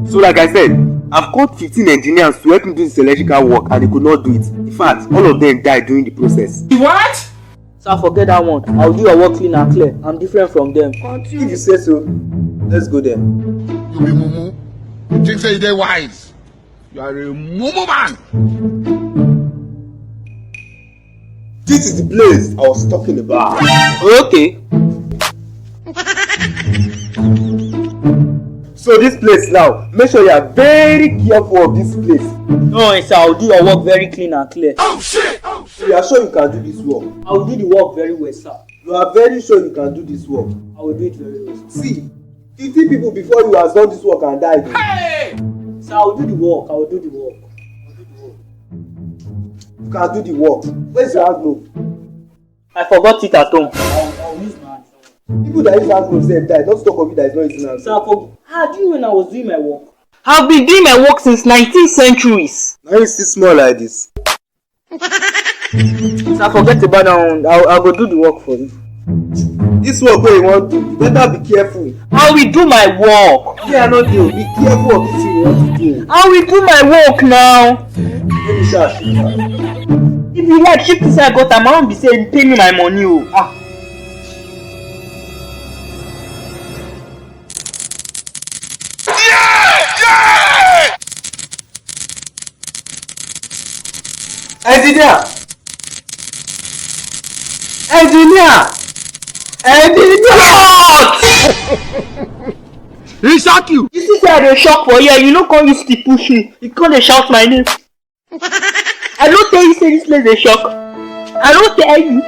So like I said, I've called 15 engineers to help me do this electrical work and they could not do it. In fact, all of them died during the process. What? Sir, forget that one. I'll do your work clean and clear. I'm different from them. If you say so, let's go there. You be mumu. You think say you wise. You are a mumu man. This is the place I was talking about. Okay. So this place now, make sure you are very careful of this place. No, sir, I'll do your work very clean and clear. Oh shit! Oh So you are sure you can do this work? I'll do the work very well, sir. You are very sure you can do this work? I will do it very well. See, 50 people before you has done this work and died. Hey! Sir, I'll do the work. I will do the work. You can do the work. Where's your hand glove? I forgot it at home. I'll use my hand. People that use hand gloves died. Don't talk of it that is not using hand Sir, how do you know when I was doing my work? I've been doing my work since 19th centuries. Now you still small like this. Sir, forget about that one. I'll go do the work for you. This work where you want to, you better be careful. I will do my work. Yeah, I know you. Be careful of this thing you want to do. I will do my work now. Let me shout. If you like ship this I got, I won't be saying pay me my money. Oh. Engineer! Engineer! He shock you. You see say I dey shock for here, you no come use to push me. You come dey shout my name. I don't tell you say this place dey shock. I don't tell you.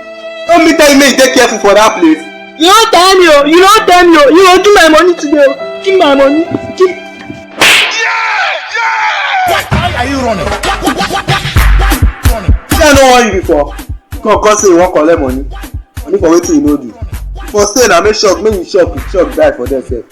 Don't me tell you make you dey careful for that place. You don't tell me oh. You don't tell me oh. You go give my money today oh. Give my money. Give. Why are you running? See, I no want you before. Come say you wan collect money. Money for wetin you no do. For stay na make shock make you shock die for them sef.